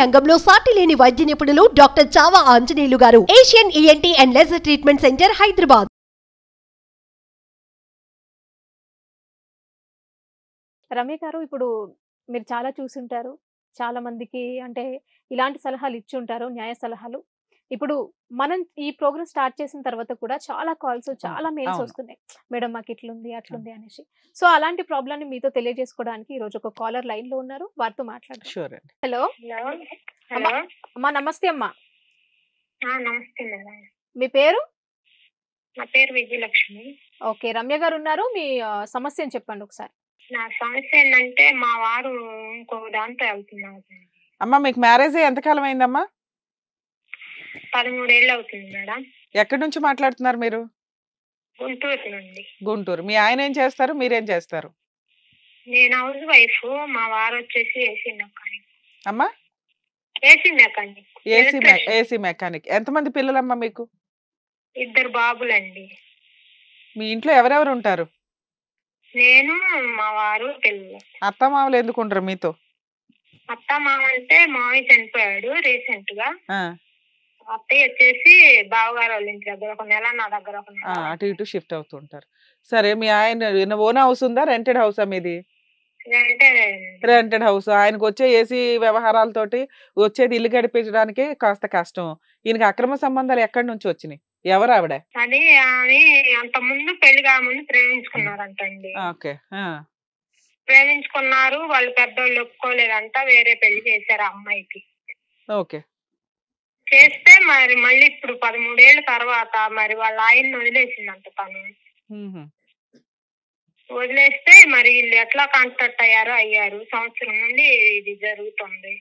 రంగంలో సాటి లేని వైద్య నిపుణులు డాక్టర్ చావా ఆంజనేయులు గారు, Asian ENT and laser treatment centre, Hyderabad. Ramya గారు, ఇప్పుడు మీరు చాలా చూసుంటారు. చాలా మందికి అంటే ఇలాంటి సలహాలు ఇచ్చుంటారు, న్యాయ సలహాలు. ఇప్పుడు మనం ఈ ప్రోగ్రామ్ స్టార్ట్ చేసిన తర్వాత కూడా చాలా కాల్స్, చాలా మెయిల్స్ వస్తున్నాయి. మేడం మాకు ఇట్లుంది, అట్లుంది అనేసి. సో అలాంటి ప్రాబ్లమ్‌ని మీతో తెలియజేసుకోవడానికి ఈ రోజు ఒక కాలర్ లైన్ లో ఉన్నారు. వారితో మాట్లాడదాం. షూర్ అండి. Hello hello. అమ్మా, నమస్తే అమ్మా. నమస్తే మేడం. మీ పేరు? నా పేరు విజయలక్ష్మి. ఓకే, రమ్య గారు ఉన్నారు. మీ సమస్యను చెప్పండి ఒకసారి. నా సమస్య ఏంటంటే మా వారు ఇంకో దాంతో వెళ్తున్నారు. అమ్మా, మీకు మ్యారేజ్ అయ్యి ఎంతకాలం అయిందమ్మా? 13 ఏళ్ళు అవుతుంది మేడం. ఎక్కడి నుంచి మాట్లాడుతున్నారు మీరు? గుంటూరు నుండి. గుంటూరు. మీ ఆయన ఏం చేస్తారు, మీరేం చేస్తారు? నేను హౌస్ వైఫ్, మా వారు వచ్చేసి ఏసీ మెకానిక్. అమ్మా, ఏసీ మెకానిక్. AC mechanic. ఎంతమంది పిల్లలమ్మా మీకు? 2 బాబులండి. మీ ఇంట్లో ఎవరెవరు ఉంటారు? నేను, మా వారు, పిల్లలు. అత్త మామలు ఎందుకు ఉండరు మీతో? అత్త మామ అంటే మామయ్య చనిపోయాడు రీసెంట్ గా. ఆ, అత్తయ్య వచ్చేసి బావగారు వాళ్ళ ఇంటి దగ్గర 1 నెల, నా దగ్గర 1 నెల. అటు ఇటు షిఫ్ట్ అవుతూ ఉంటారు. సరే, మీ ఆయన ఓన్ హౌస్ ఉందా, రెంటెడ్ హౌసా మీది? అంటే రెంటెడ్ హౌస్. ఆయనకు వచ్చే ఏసీ వ్యవహారాలతోటి వచ్చేది ఇల్లు గడిపించడానికి కాస్త కష్టం. ఈయనకి అక్రమ సంబంధాలు ఎక్కడి నుంచి వచ్చినాయి? ఎవరు ఆవిడ? అది ఆమె అంత ముందు పెళ్లి కాముందు ప్రేమించుకున్నారంటండి. ఓకే. ప్రేమించుకున్నారు, వాళ్ళు పెద్దోళ్ళు ఒప్పుకోలేదంట, వేరే పెళ్లి చేశారు ఆ అమ్మాయికి. ఓకే. చేస్తే మరి మళ్ళీ ఇప్పుడు 13 ఏళ్ల తర్వాత మరి వాళ్ళ ఆయన్ని వదిలేసిందంట తను. వదిలేస్తే మరి వీళ్ళు ఎట్లా కాంటాక్ట్ అయ్యారు. సంవత్సరం నుండి ఇది జరుగుతుంది.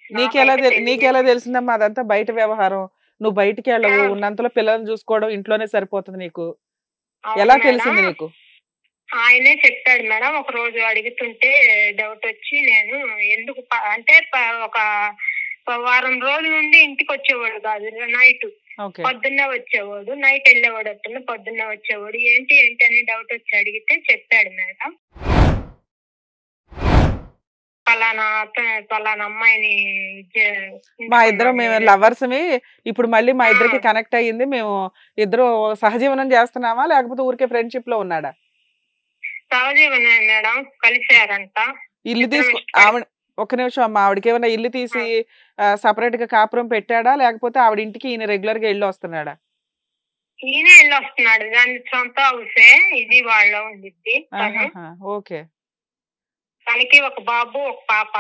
నీకెలా తెలిసిందమ్మా అదంతా బయట వ్యవహారం? నువ్వు బయటికి వెళ్ళవు, ఉన్నంతలో పిల్లల్ని చూసుకోవడం ఇంట్లోనే సరిపోతుంది నీకు. ఎలా తెలిసింది నీకు? ఆయనే చెప్పాడు మేడం. ఒక రోజు అడుగుతుంటే డౌట్ వచ్చి నేను ఎందుకు అంటే ఒక వారం రోజుల నుండి ఇంటికి వచ్చేవాడు కాదు. నైట్ పొద్దున్నే వచ్చేవాడు, నైట్ వెళ్ళేవాడు, అతను పొద్దున్నే వచ్చేవాడు. ఏంటి అని డౌట్ వచ్చి అడిగితే చెప్పాడు మేడం, పలానా అమ్మాయిని. మా ఇద్దరం మేము లవర్స్మి, ఇప్పుడు మళ్ళీ మా ఇద్దరికి కనెక్ట్ అయ్యింది, మేము ఇద్దరు సహజీవనం చేస్తున్నామా లేకపోతే ఊరికే ఫ్రెండ్షిప్ లో ఉన్నాడా? సహజీవనం మేడం, కలిసారంట. ఇల్లు తీసుకు ఆవిడ ఒక్క నిమిషం అమ్మా, ఆవిడకి ఏమైనా ఇల్లు తీసి సపరేట్ గా కాపురం పెట్టాడా లేకపోతే ఆవిడ ఇంటికి ఈయన రెగ్యులర్ గా వెళ్ళి వస్తున్నాడా? ఈయన వెళ్ళి వస్తున్నాడు. దాని సొంత హౌసే, ఇది వాళ్ళ ఉండిద్ది. ఓకే. తనకి ఒక బాబు, ఒక పాప.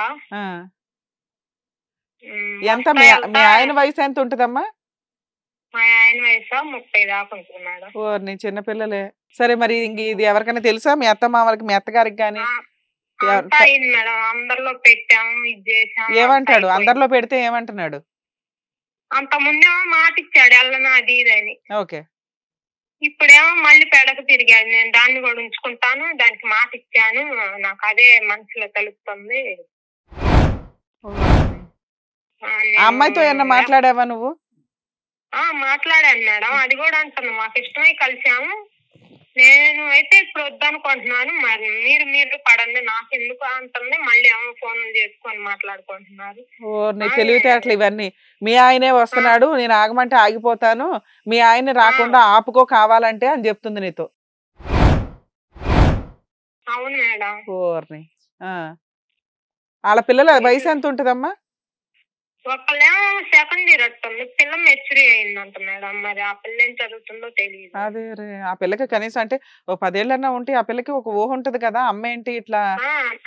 ఎంత మీ ఆయన వయసు ఎంత ఉంటదమ్మా? మా ఆయన వయసు 30 దాకా ఉంటుంది మేడం. ఓ, నీ చిన్నపిల్లలే. సరే, మరి ఇది ఎవరికైనా తెలుసా మీ అత్త మామలకి, మీ అత్తగారికి గాని? మేడం అందరిలో పెట్టాము, ఇది చేసాము. ఏమంటాడు? అందరిలో పెడితే ఏమంటున్నాడు? అంత ముందేమో మాట ఇచ్చాడు వెళ్ళను అది ఇదని. ఓకే. ఇప్పుడేమో మళ్ళీ పెడకు తిరిగాడు. నేను దాన్ని కూడా ఉంచుకుంటాను, దానికి మాట ఇచ్చాను, నాకు అదే మనసులో కలుపుతుంది. అమ్మాయితో ఏమన్నా మాట్లాడావా నువ్వు? మాట్లాడాను మేడం. అది కూడా అంటాను, మాకు ఇష్టమై కలిసాము. నేను అయితే ఇప్పుడు వద్దనుకుంటున్నాను, మరి మీరు పడండి, నాకు ఎందుకు అంటుంది. మళ్ళీ ఏమో ఫోన్లు చేసుకొని మాట్లాడుకుంటున్నారు. తెలివితేటలు ఇవన్నీ. మీ ఆయనే వస్తున్నాడు, నేను ఆగమంటే ఆగిపోతాను, మీ ఆయన రాకుండా ఆపుకో కావాలంటే అని చెప్తుంది నీతో. అవును మేడం. ఓర్ని. వాళ్ళ పిల్లల వయసు ఎంత ఉంటదమ్మా? ఒకళ్ళేమో సెకండ్ ఇయర్ అట్టుంది, పిల్ల మెచ్యూరి అయిందంట మేడం. మరి ఆ పిల్ల ఏం చదువుతుందో తెలియదు. అదే రే, ఆ పిల్లకి కనీసం అంటే ఓ 10 ఏళ్ళన్నా ఉంటే ఆ పిల్లకి ఒక ఊహ ఉంటది కదా, అమ్మ ఏంటి ఇట్లా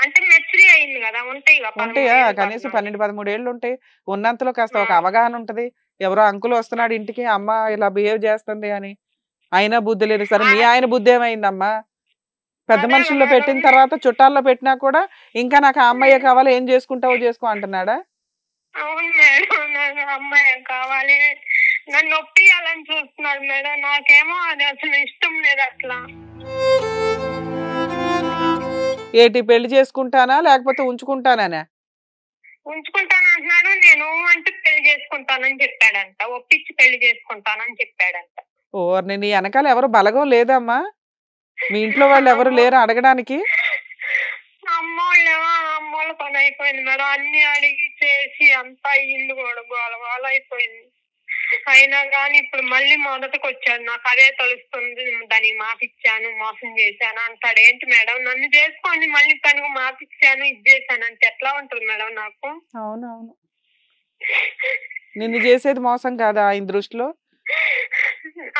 అంటే మెచ్యూరి అయింది కదా. ఉంటాయా కనీసం 12-13 ఏళ్ళు ఉంటాయి. ఉన్నంతలో కాస్త ఒక అవగాహన ఉంటది. ఎవరో అంకుల్ వస్తున్నాడు ఇంటికి, అమ్మ ఇలా బిహేవ్ చేస్తుంది అని. అయినా బుద్ధి లేదు. సరే, మీ ఆయన బుద్ధి ఏమైందమ్మా? పెద్ద మనుషుల్లో పెట్టిన తర్వాత చుట్టాల్లో పెట్టినా కూడా ఇంకా నాకు ఆ అమ్మాయే కావాలి, ఏం చేసుకుంటావో చేసుకో అంటున్నాడా? అవును మేడం, నాకు అమ్మాయి కావాలి, నన్ను ఒప్పియాలని చూస్తున్నాడు మేడం. నాకేమో అది అసలు ఇష్టం లేదు. అట్లా ఏంటి, పెళ్లి చేసుకుంటానా లేకపోతే ఉంచుకుంటానా? ఉంచుకుంటాను అంటున్నాడు. నేను అంటే పెళ్లి చేసుకుంటానని చెప్పాడంట, ఒప్పించి పెళ్లి చేసుకుంటానని చెప్పాడంట. ఓర్ని, నీ వెనకాల ఎవరు బలగం లేదమ్మా? మీ ఇంట్లో వాళ్ళు ఎవరు లేరు అడగడానికి? అమ్మోళ్ళేమో అమ్మోళ్ళ గోల పని అయిపోయింది మేడం. అన్ని అడిగి చేసి అంతా ఇల్లు కూడా గోల గోల అయిపోయింది. అయినా కానీ ఇప్పుడు మళ్ళీ మొదటికి వచ్చాడు. నాకు అదే తెలుస్తుంది, దానికి మాట ఇచ్చాను, మోసం చేశాను అంటాడు. ఏంటి మేడం, నన్ను చేసుకోండి, మళ్ళీ తనకు మాట ఇచ్చాను, ఇది చేశాను అంటే ఎట్లా ఉంటుంది మేడం నాకు? అవునవును, నిన్ను చేసేది మోసం కాదా ఆయన దృష్టిలో?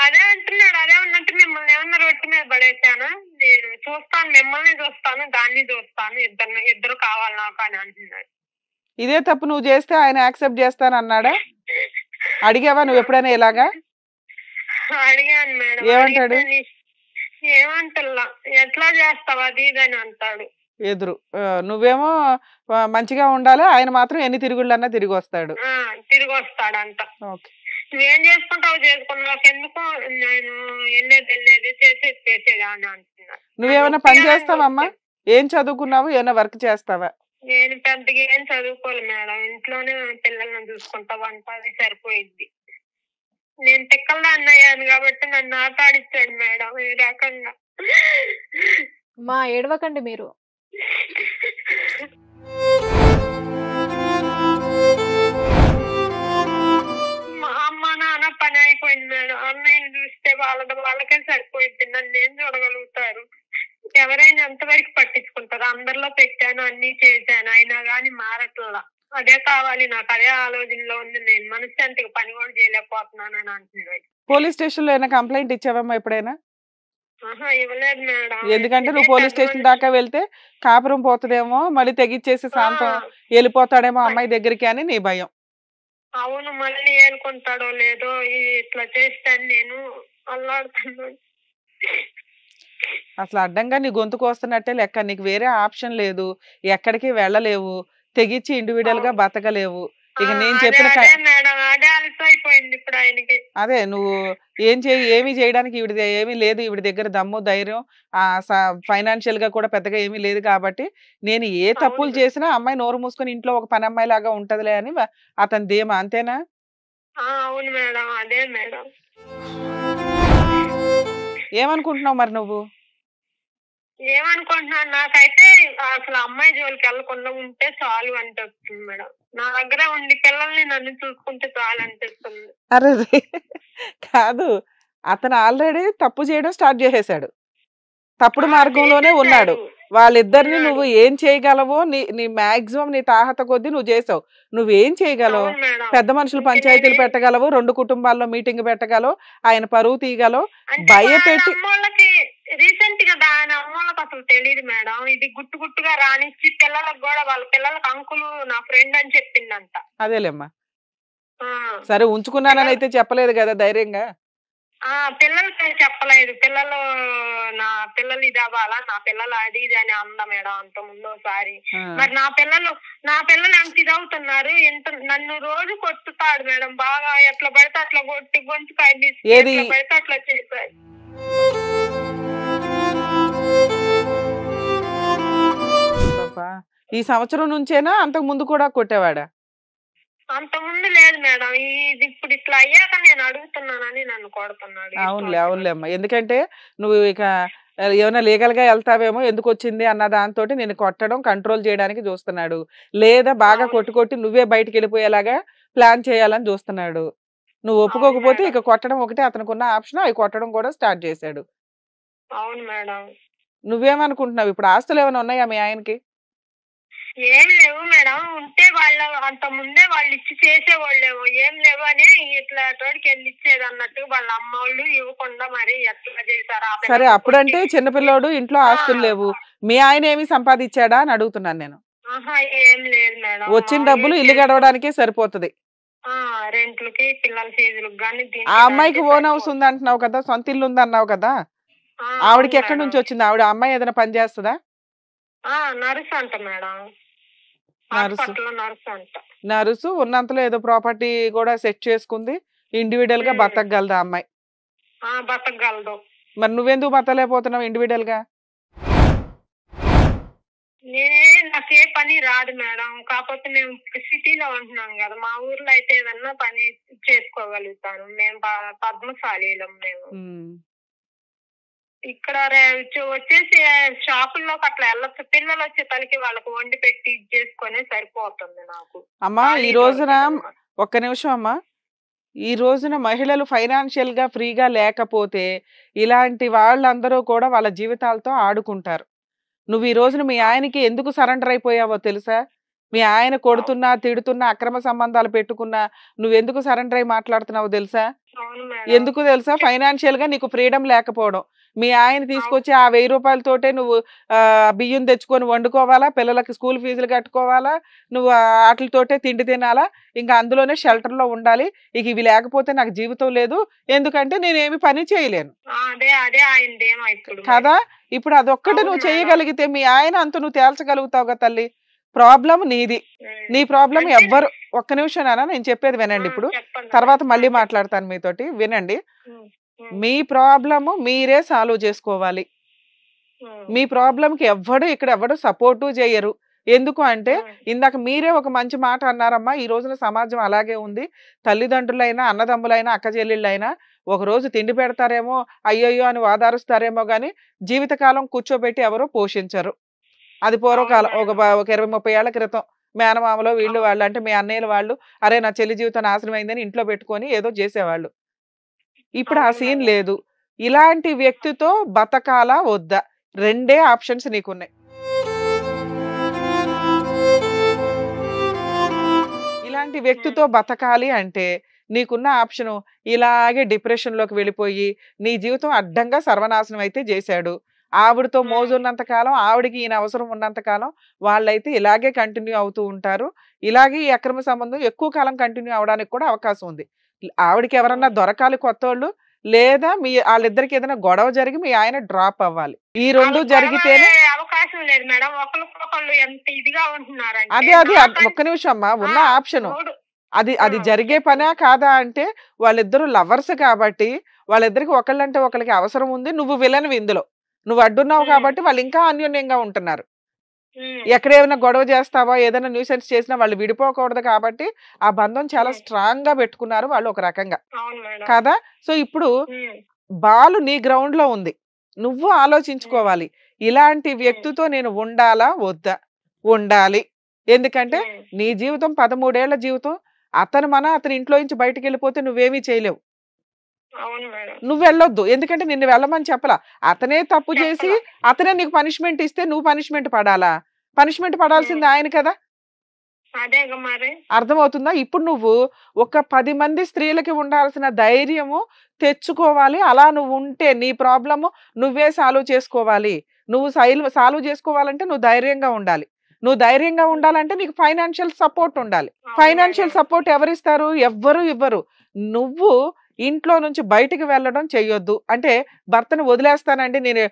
అదే అంటున్నాడు. అదే ఉన్నట్టు మిమ్మల్ని ఏమన్నా రొట్టె మీద పడేసానా? నేను చూస్తాను, మిమ్మల్ని చూస్తాను, దాన్ని చూస్తాను, ఇద్దరు కావాలి నాకు అని అంటున్నాడు. ఇదే తప్పు నువ్వు చేస్తే ఆయన యాక్సెప్ట్ చేస్తాను అన్నాడా? అడిగావా నువ్వు ఎప్పుడైనా ఇలాగా? అడిగాను మేడం. ఏమంటాడు? ఏమంటల్లా, ఎట్లా చేస్తావు అది ఇది అని అంటాడు ఎదురు. నువ్వేమో మంచిగా ఉండాలి, ఆయన మాత్రం ఎన్ని తిరుగుళ్ళన్నా తిరిగి వస్తాడు. తిరిగి వస్తాడంట. ఓకే, నువ్వేం చేసుకుంటావు చేసుకుని, నాకెందుకు, నేను వెళ్ళేది చేసేది అని అంటున్నాడు. నువ్వేమైనా పని చేస్తావమ్మా? ఏం చదువుకున్నావు? ఏమైనా వర్క్ చేస్తావా? నేను పెద్దగా ఏం చదువుకోవాలి మేడం. ఇంట్లోనే పిల్లల్ని చూసుకుంటా, వంట అది సరిపోయింది. నేను పిక్కల్లా అన్నయ్యాను కాబట్టి నన్ను ఆట ఆడిచ్చాడు మేడం ఈ రకంగా. మా ఏడవకండి మీరు. మా అమ్మ నాన్న పని అయిపోయింది మేడం. అన్నయ్యని చూస్తే వాళ్ళకే సరిపోయింది. నన్ను ఏం చూడగలుగుతారు? ఎవరైనా ఎంతవరకు పట్టించుకుంటారు? అందరిలో పెట్టాను, అన్ని చేశాను, అయినా గాని మారట్లా. అదే కావాలి నాకు, అదే ఆలోచనలో ఉంది. నేను మనశ్శాంతికి పని కూడా చేయలేకపోతున్నాను అని అంటున్నాడు. పోలీస్ స్టేషన్ లో ఏమైనా కంప్లైంట్ ఇచ్చావమ్మా ఎప్పుడైనా? ఇవ్వలేదు మేడం. ఎందుకంటే నువ్వు పోలీస్ స్టేషన్ దాకా వెళ్తే కాపురం పోతుందేమో, మళ్ళీ తెగిచ్చేసి శాంతం వెళ్ళిపోతాడేమో అమ్మాయి దగ్గరికి అని నీ భయం. అవును, మళ్ళీ ఏలుకుంటాడో లేదో ఇట్లా చేస్తాను నేను అల్లాడుతున్నాను. అసలు అడ్డంగా నీ గొంతుకు వస్తున్నట్టే లెక్క. నీకు వేరే ఆప్షన్ లేదు, ఎక్కడికి వెళ్ళలేవు, తెగిచ్చి ఇండివిడువల్ గా బతకలేవు. ఇక నేను చెప్పిన అదే, నువ్వు ఏమి చేయడానికి ఈవిడ ఏమీ లేదు, ఈవిడ దగ్గర దమ్ము ధైర్యం ఫైనాన్షియల్ గా కూడా పెద్దగా ఏమీ లేదు. కాబట్టి నేను ఏ తప్పులు చేసినా అమ్మాయి నోరు మూసుకొని ఇంట్లో ఒక పని అమ్మాయి లాగా ఉంటదిలే అని అతని ధీమా, అంతేనా? అవును మేడం, అదే మేడం. ఏమనుకుంటున్నావు మరి నువ్వు? ఏమనుకుంటున్నాను, నాకైతే అసలు అమ్మాయి జోలికి వెళ్ళకుండా ఉంటే చాలు అనిపిస్తుంది మేడం. నా దగ్గర ఉండి పిల్లల్ని నన్ను చూసుకుంటే చాలు అనిపిస్తుంది. అరే కాదు, అతను ఆల్రెడీ తప్పు చేయడం స్టార్ట్ చేసేసాడు, తప్పుడు మార్గంలోనే ఉన్నాడు. వాళ్ళిద్దరిని నువ్వు ఏం చేయగలవో నీ మాక్సిమం నీ తాహత కొద్దీ నువ్వు చేసావు. నువ్వేం చేయగలవు? పెద్ద మనుషులు పంచాయతీలు పెట్టగలవు, 2 కుటుంబాల్లో మీటింగ్ పెట్టగలవు, ఆయన పరువు తీయగలవు. భయపెట్టి రీసెంట్ గా దాని అమ్మోళ్ళకి అసలు తెలియదు మేడం. ఇది గుట్టుగా రానిచ్చి పిల్లలకు కూడా, వాళ్ళ పిల్లలకు అంకులు నా ఫ్రెండ్ అని చెప్పిందంట. అదేలేమ్మా, సరే ఉంచుకున్నానని అయితే చెప్పలేదు కదా ధైర్యంగా? పిల్లలకి చెప్పలేదు. నా పిల్లలు ఇది అవ్వాలా, నా పిల్లలు అది ఇది అని అందా మేడం అంత ముందోసారి. మరి నా పిల్లలు ఎంత ఇది అవుతున్నారు, నన్ను రోజు కొట్టుతాడు మేడం బాగా. ఎట్లా పడితే అట్లా కొట్టి గొంతుకాయ పడితే అట్లా చేశాడు. ఈ సంవత్సరం నుంచేనా అంతకు ముందు కూడా కొట్టేవాడా? అంత ముందు లేదు మేడం. ఇది ఇప్పుడు ఇట్లా అయ్యాక నేను అడుగుతున్నానని నన్ను కొడుతున్నాడు. అవునులే అమ్మా, ఎందుకంటే నువ్వు ఇక ఏమైనా లీగల్ గా వెళ్తావేమో, ఎందుకు వచ్చింది అన్న దాంతో నేను కొట్టడం కంట్రోల్ చేయడానికి చూస్తున్నాడు. లేదా బాగా కొట్టి నువ్వే బయటికి వెళ్ళిపోయేలాగా ప్లాన్ చేయాలని చూస్తున్నాడు. నువ్వు ఒప్పుకోకపోతే ఇక కొట్టడం ఒకటే అతనికి ఉన్న ఆప్షన్, అవి కొట్టడం కూడా స్టార్ట్ చేశాడు. అవును మేడం. నువ్వేమనుకుంటున్నావు ఇప్పుడు? ఆస్తులు ఏమైనా ఉన్నాయా మీ ఆయనకి? ఏం లేవు మేడం. ఉంటే వాళ్ళు అంత ముందే వాళ్ళు ఇచ్చి చేసేవాళ్ళేమో, ఏం లేవు అని ఇట్లా తోడికి వెళ్ళి ఇచ్చేది అన్నట్టు వాళ్ళ అమ్మ వాళ్ళు ఇవ్వకుండా మరి ఎట్లా చేశారు? సరే, అప్పుడంటే చిన్నపిల్లోడు, ఇంట్లో ఆస్తులు లేవు, మీ ఆయన ఏమి సంపాదించాడా అని అడుగుతున్నాను నేను. ఏం లేదు మేడం. వచ్చిన డబ్బులు ఇల్లు గడవడానికే సరిపోతుంది. రెంట్లకి, పిల్లల ఫీజులకు గానీ. ఆ అమ్మాయికి ఓన్ హౌస్ ఉంది అంటున్నావు కదా, సొంత ఇల్లు ఉంది అన్నావు కదా, ఆవిడకి ఎక్కడి నుంచి వచ్చింది? ఆవిడ అమ్మాయి ఏదైనా పని చేస్తుందా? నర్సు అంట మేడం. నర్సు ఉన్నంతలో ఏదో ప్రాపర్టీ కూడా సెట్ చేసుకుంది, ఇండివిడువల్ గా బతకగలదు ఆ అమ్మాయి. బతకగలదు. మరి నువ్వెందుకు బతలేకపోతున్నావు ఇండివిడువల్ గా? నాకే పని రాదు మేడం. కాకపోతే మేము సిటీలో ఉంటున్నాం కదా, మా ఊర్లో అయితే ఏదన్నా పని చేసుకోగలుగుతాను. మేము పద్మశాలీలం. మేము ఇక్కడ వచ్చేసి షాపుల్లోకి అట్లా వెళ్ళొచ్చు. పిల్లలు వచ్చే తలకి వాళ్ళకి వండి పెట్టి చేసుకునే సరిపోతుంది నాకు. అమ్మా ఈ రోజున ఒక్క నిమిషం అమ్మా, ఈ రోజున మహిళలు ఫైనాన్షియల్ గా ఫ్రీగా లేకపోతే ఇలాంటి వాళ్ళందరూ కూడా వాళ్ళ జీవితాలతో ఆడుకుంటారు. నువ్వు ఈ రోజున మీ ఆయనకి ఎందుకు సరెండర్ అయిపోయావో తెలుసా? మీ ఆయన కొడుతున్నా తిడుతున్నా అక్రమ సంబంధాలు పెట్టుకున్నా నువ్వెందుకు సరెండర్ అయి మాట్లాడుతున్నావో తెలుసా? ఎందుకు తెలుసా? ఫైనాన్షియల్ గా నీకు ఫ్రీడమ్ లేకపోవడం. మీ ఆయన తీసుకొచ్చి ఆ 1000 రూపాయలతోటే నువ్వు బియ్యం తెచ్చుకొని వండుకోవాలా, పిల్లలకి స్కూల్ ఫీజులు కట్టుకోవాలా, నువ్వు వాటితోటే తిండి తినాలా, ఇంకా అందులోనే షెల్టర్ లో ఉండాలి. ఇక ఇవి లేకపోతే నాకు జీవితం లేదు, ఎందుకంటే నేనేమి పని చేయలేను కదా. ఇప్పుడు అదొక్కటి నువ్వు చేయగలిగితే మీ ఆయన అంత నువ్వు తేల్చగలుగుతావుగా తల్లి. ప్రాబ్లం నీది, నీ ప్రాబ్లం ఎవ్వరు. ఒక్క నిమిషం నాన్న, నేను చెప్పేది వినండి. ఇప్పుడు తర్వాత మళ్ళీ మాట్లాడతాను మీతోటి, వినండి. మీ ప్రాబ్లము మీరే సాల్వ్ చేసుకోవాలి. మీ ప్రాబ్లంకి ఎవడు సపోర్టు చేయరు. ఎందుకు అంటే ఇందాక మీరే ఒక మంచి మాట అన్నారమ్మా, ఈ రోజున సమాజం అలాగే ఉంది. తల్లిదండ్రులైనా అన్నదమ్ములైనా అక్క చెల్లెళ్ళైనా ఒక రోజు తిండి పెడతారేమో అయ్యయ్యో అని వాదారుస్తారేమో గాని జీవితకాలం కూర్చోబెట్టి ఎవరో పోషించరు. అది పూర్వకాలం ఒక 20-30 ఏళ్ల క్రితం మేనమామలో వీళ్ళు వాళ్ళు అంటే మీ అన్నయ్యల వాళ్ళు అరే నా చెల్లి జీవితం నాశనం అయిందని ఇంట్లో పెట్టుకొని ఏదో చేసేవాళ్ళు. ఇప్పుడు ఆ సీన్ లేదు. ఇలాంటి వ్యక్తితో బతకాలా వద్దా, రెండే ఆప్షన్స్ నీకున్నాయి. ఇలాంటి వ్యక్తితో బతకాలి అంటే నీకున్న ఆప్షను ఇలాగే డిప్రెషన్ లోకి వెళ్ళిపోయి నీ జీవితం అడ్డంగా సర్వనాశనం అయితే చేశాడు. ఆవిడతో మోజున్నంత కాలం, ఆవిడకి ఈయన అవసరం ఉన్నంత కాలం వాళ్ళైతే ఇలాగే కంటిన్యూ అవుతూ ఉంటారు. ఇలాగే ఈ అక్రమ సంబంధం ఎక్కువ కాలం కంటిన్యూ అవడానికి కూడా అవకాశం ఉంది. ఆవిడకి ఎవరన్నా దొరకాలి కొత్తోళ్ళు, లేదా మీ వాళ్ళిద్దరికి ఏదైనా గొడవ జరిగి మీ ఆయన డ్రాప్ అవ్వాలి. ఈ రెండు జరిగితేనే అవకాశం లేదు మేడం. ఒకరికొకళ్ళు ఎంత ఇదిగా ఉంటున్నారంటే అది ఒక్క నిమిషం అమ్మా, ఉన్న ఆప్షన్ అది జరిగే పనా కాదా అంటే వాళ్ళిద్దరు లవర్స్ కాబట్టి వాళ్ళిద్దరికి ఒకళ్ళంటే ఒకరికి అవసరం ఉంది. నువ్వు విలన్ ఇందులో, నువ్వు అడ్డున్నావు కాబట్టి వాళ్ళు ఇంకా అన్యోన్యంగా ఉంటున్నారు. ఎక్కడేమైనా గొడవ చేస్తావా, ఏదైనా న్యూసెన్స్ చేసినా వాళ్ళు విడిపోకూడదు కాబట్టి ఆ బంధం చాలా స్ట్రాంగ్ గా పెట్టుకున్నారు వాళ్ళు ఒక రకంగా కదా. సో ఇప్పుడు బాలు నీ గ్రౌండ్ లో ఉంది, నువ్వు ఆలోచించుకోవాలి. ఇలాంటి వ్యక్తితో నేను ఉండాలా వద్దా? ఉండాలి. ఎందుకంటే నీ జీవితం 13 ఏళ్ల జీవితం. అతని ఇంట్లో నుంచి బయటకు వెళ్ళిపోతే నువ్వేమీ చేయలేవు. నువ్వు వెళ్ళొద్దు, ఎందుకంటే నిన్ను వెళ్ళమని చెప్పలా. అతనే తప్పు చేసి అతనే నీకు పనిష్మెంట్ ఇస్తే నువ్వు పనిష్మెంట్ పడాలా? పనిష్మెంట్ పడాల్సింది ఆయన కదా. అర్థమవుతుందా? ఇప్పుడు నువ్వు ఒక 10 మంది స్త్రీలకి ఉండాల్సిన ధైర్యము తెచ్చుకోవాలి. అలా నువ్వు ఉంటే నీ ప్రాబ్లము నువ్వే సాల్వ్ చేసుకోవాలి. నువ్వు సాల్వ్ చేసుకోవాలంటే నువ్వు ధైర్యంగా ఉండాలి. నువ్వు ధైర్యంగా ఉండాలంటే నీకు ఫైనాన్షియల్ సపోర్ట్ ఉండాలి. ఫైనాన్షియల్ సపోర్ట్ ఎవరిస్తారు? ఎవ్వరు ఇవ్వరు. నువ్వు ఇంట్లో నుంచి బయటికి వెళ్ళడం చెయ్యొద్దు. అంటే భర్తను వదిలేస్తానండి, నేను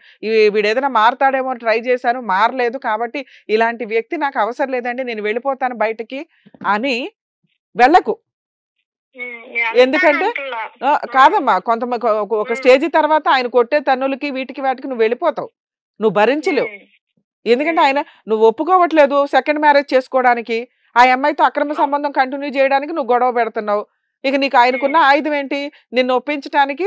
వీడు ఏదైనా మారతాడేమో ట్రై చేశాను, మారలేదు, కాబట్టి ఇలాంటి వ్యక్తి నాకు అవసరం లేదండి, నేను వెళ్ళిపోతాను బయటికి అని వెళ్ళకు. ఎందుకంటే కాదమ్మా, ఒక స్టేజ్ తర్వాత ఆయన కొట్టే తన్నులకి వీటికి వాటికి నువ్వు వెళ్ళిపోతావు, నువ్వు భరించలేవు. ఎందుకంటే ఆయన నువ్వు ఒప్పుకోవట్లేదు సెకండ్ మ్యారేజ్ చేసుకోవడానికి, ఆ అమ్మాయితో అక్రమ సంబంధం కంటిన్యూ చేయడానికి నువ్వు గొడవ పెడుతున్నావు. ఇక నీకు ఆయనకున్న ఆయుధం ఏంటి? నిన్ను ఒప్పించడానికి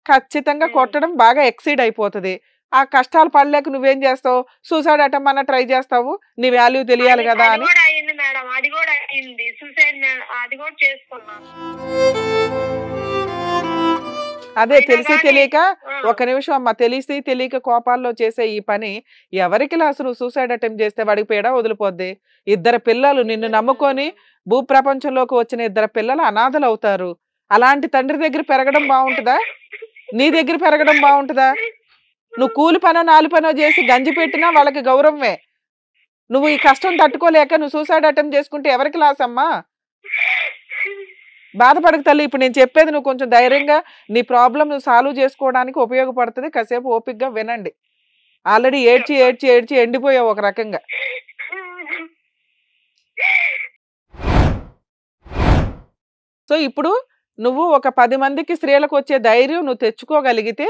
ఖచ్చితంగా కొట్టడం బాగా ఎక్సీడ్ అయిపోతుంది. ఆ కష్టాలు పడలేక నువ్వేం చేస్తావు? సూసైడ్ అటెంప్ట్ అన్న ట్రై చేస్తావు, నీ వాల్యూ తెలియాలి కదా అని. అదే తెలిసి తెలియక, ఒక నిమిషం అమ్మ, తెలిసి తెలియక కోపాల్లో చేసే ఈ పని ఎవరికి అసలు సూసైడ్ అటెంప్ట్ చేస్తే వాడికి పేడ వదిలిపోద్ది. 2 పిల్లలు నిన్ను నమ్ముకొని భూప్రపంచంలోకి వచ్చిన 2 పిల్లలు అనాథలు అవుతారు. అలాంటి తండ్రి దగ్గర పెరగడం బాగుంటుందా? నీ దగ్గర పెరగడం బాగుంటుందా? నువ్వు కూలి పనో 4 పనో చేసి గంజి పెట్టినా వాళ్ళకి గౌరవమే. నువ్వు ఈ కష్టం తట్టుకోలేక నువ్వు సూసైడ్ అటెంప్ట్ చేసుకుంటే ఎవరికి లాస్ అమ్మా? బాధపడక తల్లి. ఇప్పుడు నేను చెప్పేది నువ్వు కొంచెం ధైర్యంగా నీ ప్రాబ్లం నువ్వు సాల్వ్ చేసుకోవడానికి ఉపయోగపడుతుంది. కాసేపు ఓపికగా వినండి. ఆల్రెడీ ఏడ్చి ఎండిపోయావు ఒక రకంగా. సో ఇప్పుడు నువ్వు ఒక 10 మందికి స్త్రీలకు వచ్చే ధైర్యం నువ్వు తెచ్చుకోగలిగితే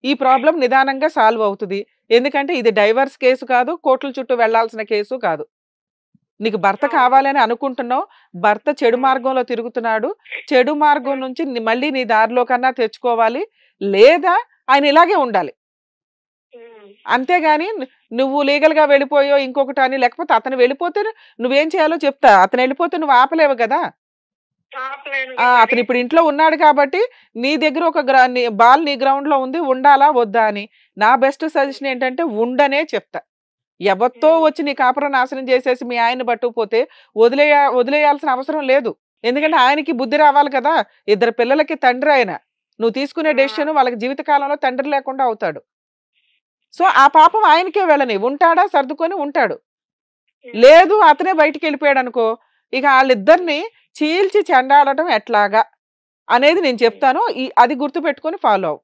ఈ ప్రాబ్లం నిదానంగా సాల్వ్ అవుతుంది. ఎందుకంటే ఇది డైవర్స్ కేసు కాదు, కోర్టుల చుట్టూ వెళ్లాల్సిన కేసు కాదు. నీకు భర్త కావాలని అనుకుంటున్నావు, భర్త చెడు మార్గంలో తిరుగుతున్నాడు, చెడు మార్గం నుంచి మళ్ళీ నీ దారిలో కన్నా తెచ్చుకోవాలి, లేదా ఆయన ఇలాగే ఉండాలి. అంతేగాని నువ్వు లీగల్ గా వెళ్ళిపోయో ఇంకొకటి అని, లేకపోతే అతను వెళ్ళిపోతే నువ్వేం చేయాలో చెప్తా. అతను వెళ్ళిపోతే నువ్వు ఆపలేవు కదా. అతను ఇప్పుడు ఇంట్లో ఉన్నాడు కాబట్టి నీ దగ్గర ఒక బాల్ నీ గ్రౌండ్ లో ఉంది, ఉండాలా వద్దా అని. నా బెస్ట్ సజెషన్ ఏంటంటే ఉండనే చెప్తా. ఎవరితో వచ్చి నీ కాపురం నాశనం చేసేసి మీ ఆయన పట్టుకుపోతే వదిలేయాల్సిన అవసరం లేదు. ఎందుకంటే ఆయనకి బుద్ధి రావాలి కదా. 2 పిల్లలకి తండ్రి ఆయన. నువ్వు తీసుకునే డెసిషన్ వాళ్ళకి జీవితకాలంలో తండ్రి లేకుండా అవుతాడు. సో ఆ పాపం ఆయనకే వెళ్ళని. ఉంటాడా సర్దుకొని ఉంటాడు. లేదు అతనే బయటికి వెళ్ళిపోయాడు అనుకో, ఇక వాళ్ళిద్దరిని చీల్చి చెండాడటం ఎట్లాగా అనేది నేను చెప్తాను. అది గుర్తు పెట్టుకొని ఫాలో అవ్వు.